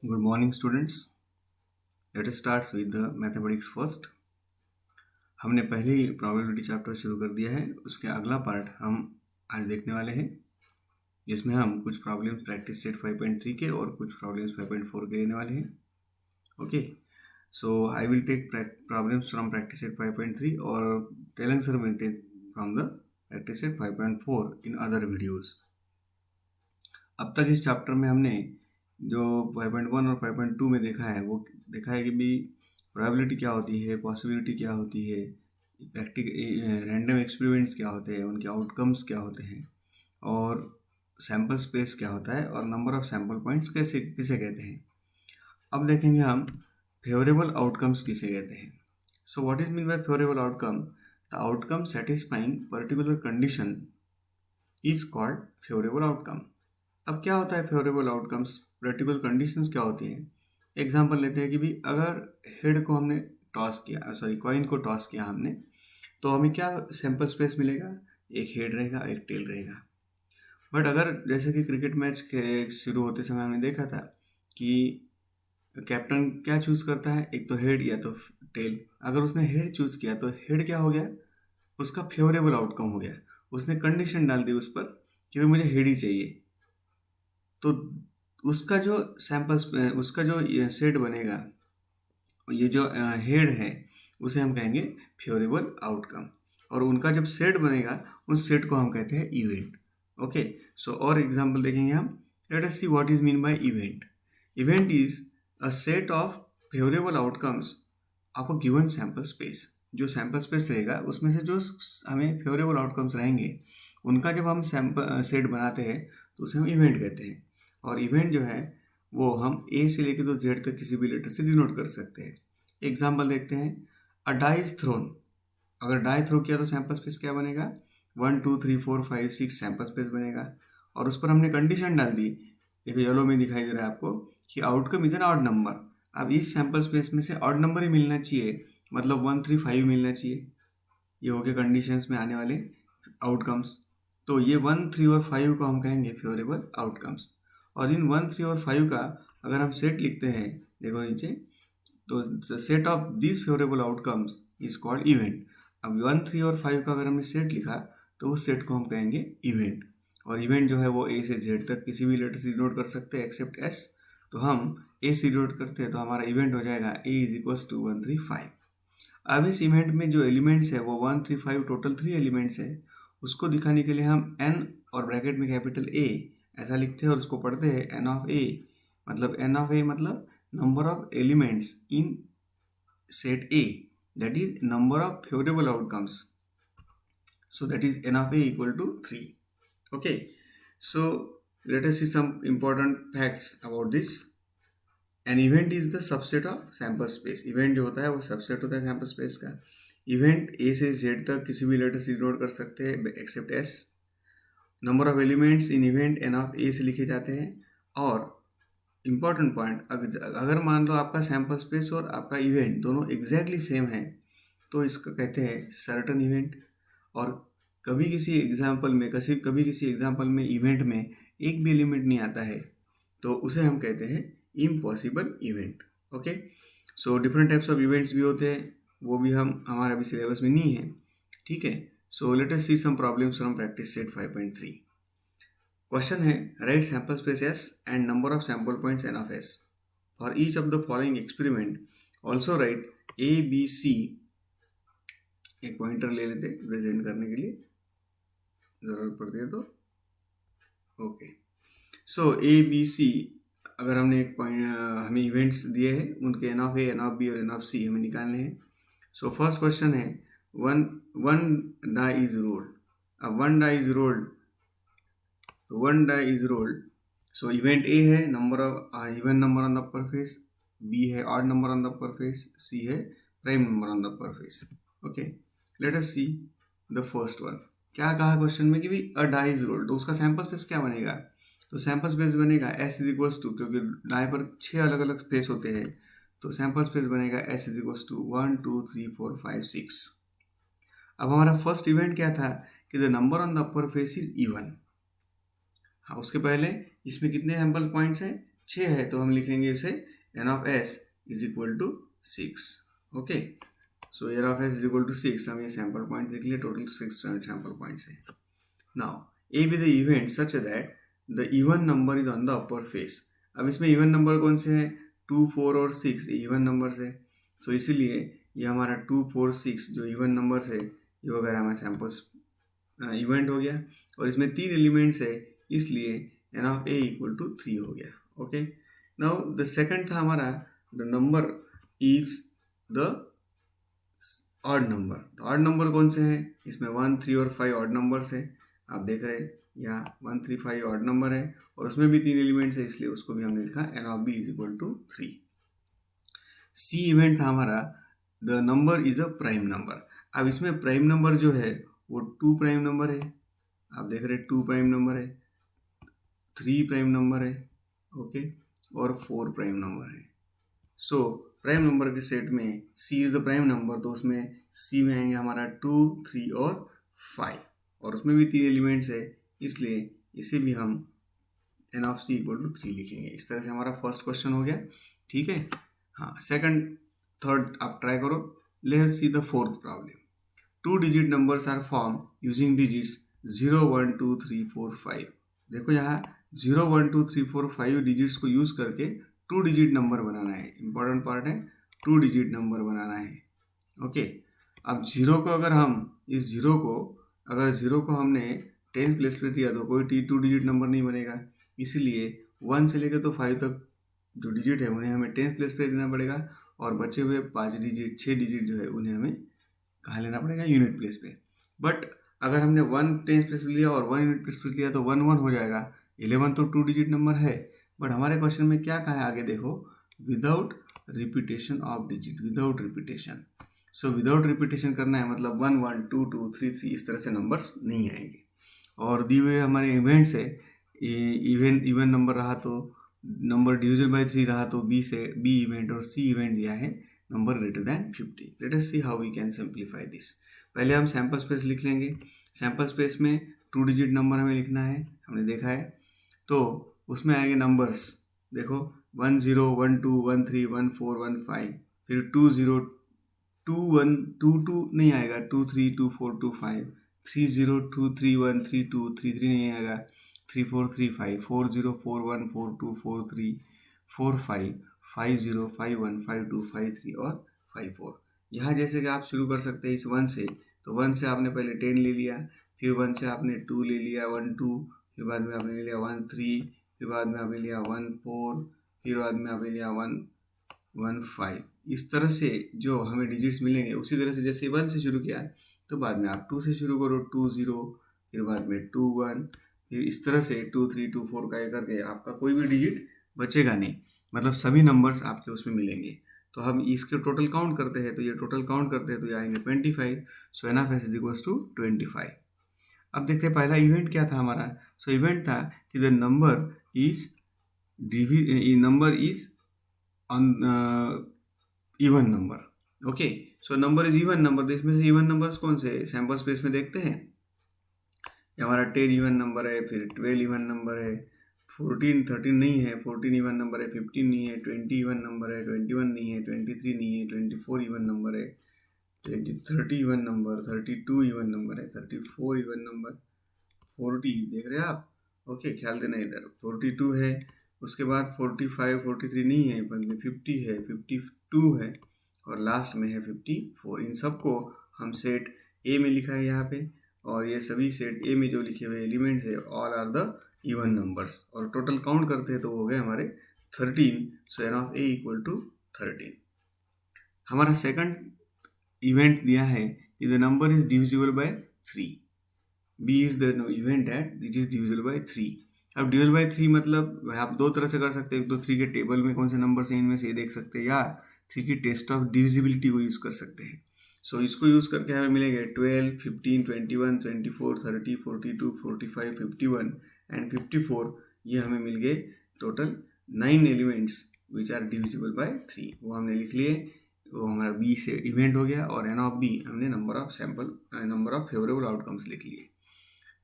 Good morning, students. Let us start with the mathematics first. हमने पहले ही probability chapter शुरू कर दिया है। उसके अगला पार्ट हम आज देखने वाले हैं, जिसमें हम कुछ प्रॉब्लम्स प्रैक्टिस सेट 5.3 के और कुछ प्रॉब्लम्स 5.4 के लेने वाले हैं। Okay, so I will take problems from practice set 5.3 और Telang sir will take from the practice set 5.4 in other videos. अब तक इस चैप्टर में हमने जो 5.1 और 5.2 में देखा है वो देखा है कि भी प्रोबेबिलिटी क्या होती है, पॉसिबिलिटी क्या होती है, रैंडम एक्सपेरिमेंट्स क्या होते हैं, उनके आउटकम्स क्या होते हैं, और सैम्पल स्पेस क्या होता है, और नंबर ऑफ सैम्पल पॉइंट्स कैसे किसे कहते हैं। अब देखेंगे हम फेवरेबल आउटकम्स किसे कहते हैं। So what is mean by favourable outcome? The outcome satisfying particular condition is called favourable outcome. अब क्या होता है फेवरेबल आउटकम्स, पर्टिकुलर कंडीशंस क्या होती हैं? एग्जांपल लेते हैं कि भी अगर हेड को हमने टॉस किया, सॉरी कॉइन को टॉस किया हमने, तो हमें क्या सैम्पल स्पेस मिलेगा? एक हेड रहेगा, एक टेल रहेगा। बट अगर जैसे कि क्रिकेट मैच के शुरू होते समय हमने देखा था कि कैप्टन क्या चूज़ करता है, एक तो हेड या तो टेल। अगर उसने हेड चूज़ किया तो हेड क्या हो गया? उसका फेवरेबल आउटकम हो गया। उसने कंडीशन डाल दी उस पर कि भाई मुझे हेड ही चाहिए। तो उसका जो सेट बनेगा, ये जो हेड है, उसे हम कहेंगे फेवरेबल आउटकम। और उनका जब सेट बनेगा, उस सेट को हम कहते हैं इवेंट। ओके, सो और एग्जांपल देखेंगे हम। Late us see what is mean by event. Event is a set of favourable outcomes of a given sample space. जो सैम्पल स्पेस रहेगा उसमें से जो हमें फेवरेबल आउटकम्स रहेंगे, उनका जब हम सैम्पल सेट बनाते हैं तो उसे हम इवेंट कहते हैं। और इवेंट जो है वो हम ए से लेकर तो जेड तक किसी भी लेटर से डिनोट कर सकते हैं। एग्जाम्पल देखते हैं। अ डाई इज थ्रोन। अगर डाई थ्रो किया तो सैम्पल स्पेस क्या बनेगा? 1 2 3 4 5 6 सैम्पल स्पेस बनेगा। और उस पर हमने कंडीशन डाल दी, एक येलो में दिखाई दे रहा है आपको, कि outcome is an odd number. अब इस सैम्पल स्पेस में से ऑड नंबर ही मिलना चाहिए, मतलब 1 3 5 मिलना चाहिए। ये हो गया कंडीशंस में आने वाले आउटकम्स। तो ये 1 3 और 5 को हम कहेंगे फेवरेबल आउटकम्स। और इन 1 3 और 5 का अगर हम सेट लिखते हैं, देखो नीचे, तो set of this favourable outcomes is called event. अब 1 3 और 5 का अगर हमने सेट लिखा तो उस सेट को हम कहेंगे इवेंट। और इवेंट जो है वो ए से जेड तक किसी भी लेटर से डिनोट कर सकते हैं एक्सेप्ट एस। तो हम ए से डिनोट करते हैं तो हमारा इवेंट हो जाएगा ए इज इक्वल्स टू 1 3 5। अब इस इवेंट में जो एलिमेंट्स है वो 1 3 5 टोटल 3 एलिमेंट्स है। उसको दिखाने के लिए हम एन और ब्रैकेट में कैपिटल ए ऐसा लिखते हैं और उसको पढ़ते हैं एन ऑफ ए। मतलब एन ऑफ ए मतलब number of elements in set A, that is number of favorable outcomes. So that is n of A equal to 3. Okay, so let us see some important facts about this. An event is the subset of sample space. Event जो होता है वो subset होता है sample space का। Event A से Z तक किसी भी लेटर से डिनोट कर सकते हैं except S. Number of elements in event N of A से लिखे जाते हैं। और इम्पॉर्टेंट पॉइंट, अगर मान लो आपका सैम्पल स्पेस और आपका इवेंट दोनों एग्जैक्टली सेम है तो इसका कहते हैं सर्टन इवेंट। और कभी किसी एग्जाम्पल में इवेंट में एक भी एलिमेंट नहीं आता है तो उसे हम कहते हैं impossible event. Okay, so different types of events भी होते हैं, वो भी हमारे अभी सिलेबस में नहीं है। ठीक है, so let us see some problems from practice set 5.3। Question है, write sample space S and number of sample points N of S for each of the following experiment. Also write A B C. एक pointer ले लेते present करने के लिए, ज़रूरत पड़ती है तो। ओके, सो ए बी सी, अगर हमने एक पॉइंट हमें इवेंट्स दिए हैं, उनके N of A, N of B और एन ऑफ सी हमें निकालने हैं। सो फर्स्ट क्वेश्चन है, one one die is rolled. अब वन डाई इज रोल्ड, तो one die is rolled. So event A है number of even number on the upper face, B है odd number on the upper face, C है prime number on the upper face. Okay, let us see the first one. क्या कहा question में कि भी अ die is rolled, तो उसका sample space क्या बनेगा? तो सैम्पल स्पेस बनेगा एस इज इक्वल्स टू, क्योंकि डाई पर 6 अलग अलग स्पेस होते हैं, तो सैम्पल स्पेस बनेगा एस इज इक्वल्स टू 1 2 3 4 5 6। अब हमारा फर्स्ट इवेंट क्या था कि the number on the upper face is even. हाँ, उसके पहले इसमें कितने सैम्पल पॉइंट्स हैं? 6 है तो हम लिखेंगे इसे n of s is equal to 6. Okay, so n of s is equal to 6. हम ये सैम्पल पॉइंट लिख लिए, टोटल 6 सैम्पल पॉइंट्स है. Now A be the event such that the even number is on the upper face. अब इसमें even number कौन से हैं? 2, 4 और 6 इवन नंबर्स है. सो इसीलिए ये हमारा 2, 4, 6 जो इवन नंबर्स है ये वगैरह हमारे सैम्पल्स इवेंट हो गया. और इसमें 3 एलिमेंट्स है इसलिए n of a equal to 3 हो गया. ओके, नाउ द सेकंड था हमारा the number is the odd number. तो ऑड नंबर कौन से हैं? इसमें 1, 3 और 5 ऑड नंबर्स है. आप देख रहे हैं यहाँ 1, 3, 5 ऑड नंबर है और उसमें भी 3 एलिमेंट्स है इसलिए उसको भी हमने लिखा n of b is equal to 3. C event था हमारा the number is a prime number. अब इसमें प्राइम नंबर जो है वो 2 प्राइम नंबर है. आप देख रहे हैं 2 प्राइम नंबर है, 3 प्राइम नंबर है, ओके, और 4 प्राइम नंबर है. सो प्राइम नंबर के सेट में सी इज द प्राइम नंबर, तो उसमें सी में आएंगे हमारा 2, 3 और 5 और उसमें भी 3 एलिमेंट्स है इसलिए इसे भी हम n of c equal to 3 लिखेंगे. इस तरह से हमारा फर्स्ट क्वेश्चन हो गया. ठीक है, हाँ, सेकंड थर्ड आप ट्राई करो. Let's see the fourth problem. 2 digit numbers are form using digits 0, 1, 2, 3, 4, 5. देखो यहाँ 0, 1, 2, 3, 4, 5 डिजिट्स को यूज करके 2 डिजिट नंबर बनाना है. इंपॉर्टेंट पार्ट है, 2 डिजिट नंबर बनाना है. ओके, अब जीरो को अगर हम इस जीरो को हमने 10 प्लेस पे दिया तो कोई 2 डिजिट नंबर नहीं बनेगा. इसीलिए 1 से लेकर तो 5 तक जो डिजिट है उन्हें हमें 10 प्लेस पे देना पड़ेगा और बचे हुए 5 डिजिट 6 डिजिट जो है उन्हें हमें कहाँ लेना पड़ेगा? यूनिट प्लेस पे. बट अगर हमने 1 10 प्लेस पे लिया और 1 यूनिट प्लेस पे लिया तो 1 1 हो जाएगा. 11 तो 2 डिजिट नंबर है, बट हमारे क्वेश्चन में क्या कहा है आगे देखो, without repetition of digit, without repetition. So without repetition करना है मतलब 1 1 2 2 3 3 इस तरह से नंबर्स नहीं आएंगे. और दिए हुए हमारे इवेंट्स है, इवन नंबर रहा तो नंबर डिविजल बाय 3 रहा तो बी इवेंट और सी इवेंट दिया है number greater than 50. Let us see how we can simplify this. पहले हम सैम्पल स्पेस लिख लेंगे. सैम्पल स्पेस में 2 डिजिट नंबर हमें लिखना है, हमने देखा है. तो उसमें आएंगे नंबर्स, देखो 1 0 1 2 1 3 1 4 1 5, फिर 2 0 2 1 2 2 नहीं आएगा, 2 3 2 4 2 5, 3 0 2 3 1 3 2 3 3 नहीं आएगा, 3 4 3 5 4 0 4 1 4 2 4 3 4 5 5 0 5 1 5 2 5 3 और 5 4. यहाँ जैसे कि आप शुरू कर सकते हैं इस 1 से, तो 1 से आपने पहले 10 ले लिया, फिर 1 से आपने 2 ले लिया 1 2, फिर बाद में आपने ले लिया 1 3, फिर बाद में आपने लिया 1 4, फिर बाद में आपने लिया 1 1 5. इस तरह से जो हमें डिजिट्स मिलेंगे उसी तरह से जैसे 1 से शुरू किया तो बाद में आप 2 से शुरू करो, 2 0, फिर बाद में 2 1, फिर इस तरह से 2 3 2 4 का करके आपका कोई भी डिजिट बचेगा नहीं, मतलब सभी नंबर्स आपके उसमें मिलेंगे. तो हम इसके टोटल काउंट करते हैं, तो ये टोटल काउंट करते हैं तो ये आएंगे 25. So n of s is equals to 25. अब देखते हैं पहला इवेंट क्या था हमारा. सो इवेंट था कि the number is on even number. Okay, so number is even number. इसमें से इवन नंबर्स कौन से सैम्पल स्पेस में देखते हैं. ये हमारा 10 इवन नंबर है, फिर 12 इवन नंबर है, 14 13 नहीं है, 14 इवन नंबर है, 15 नहीं है, 20 इवन नंबर है, 21 नहीं है, 23 नहीं है, 24 इवन नंबर है, 30 इवन नंबर, 32 इवन नंबर है, 34 इवन नंबर, 40 देख रहे हैं आप. ओके, ख्याल देना इधर 42 है, उसके बाद 45 43 नहीं है, बाद में 50 है, 52 है और लास्ट में है 54. इन सबको हम सेट ए में लिखा है यहाँ पे, और ये सभी सेट ए में जो लिखे हुए एलिमेंट्स है all are the even numbers. और टोटल काउंट करते हैं तो हो गए हमारे 13. So n of a equal to 13. हमारा सेकंड इवेंट दिया है कि the number is divisible by 3. b is the event at which is divisible by 3. अब डिविजिबल बाय 3 मतलब आप दो तरह से कर सकते हैं. एक तो 3 के टेबल में कौन से नंबर हैं इनमें से ये देख सकते हैं, या 3 की टेस्ट ऑफ डिविजिबिलिटी को यूज़ कर सकते हैं. सो इसको यूज़ करके हमें मिलेंगे 12 15 21 24 30 42 45 51 एंड 54. ये हमें मिल गए total 9 elements which are divisible by 3. वो हमने लिख लिए, वो हमारा बी से इवेंट हो गया, और n ऑफ बी हमने नंबर ऑफ फेवरेबल आउटकम्स लिख लिए.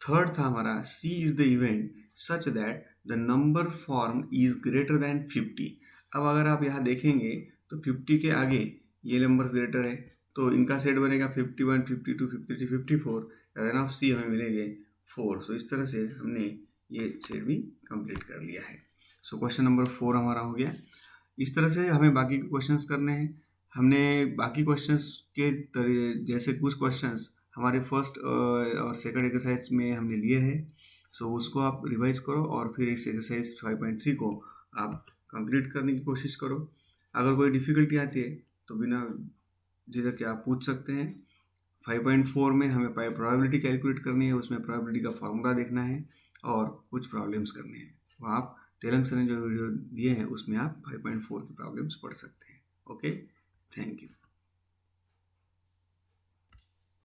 थर्ड था हमारा C is the event such that the number form is greater than 50। अब अगर आप यहाँ देखेंगे तो 50 के आगे ये नंबर्स ग्रेटर है, तो इनका सेट बनेगा 51, 52, 53, 54, रन ऑफ सी हमें मिलेंगे 4। सो इस तरह से हमने ये सेट भी कंप्लीट कर लिया है। सो क्वेश्चन नंबर 4 हमारा हो गया। इस तरह से हमें बाकी के क्वेश्चंस करने हैं। हमने बाकी क्वेश्चंस के जैसे कुछ क्वेश्चंस हमारे फर्स्ट और सेकंड एक्सरसाइज में हमने लिए हैं, सो उसको आप रिवाइज करो और फिर इस एक्सरसाइज 5.3 को आप कंप्लीट करने की कोशिश करो। अगर कोई डिफ़िकल्टी आती है तो बिना झिझक के आप पूछ सकते हैं। 5.4 में हमें प्रोबेबिलिटी कैलकुलेट करनी है, उसमें प्रोबेबिलिटी का फॉर्मूला देखना है और कुछ प्रॉब्लम्स करने हैं। वो आप तेलंग सर ने जो वीडियो दिए हैं उसमें आप 5.4 की प्रॉब्लम्स पढ़ सकते हैं। Okay, thank you.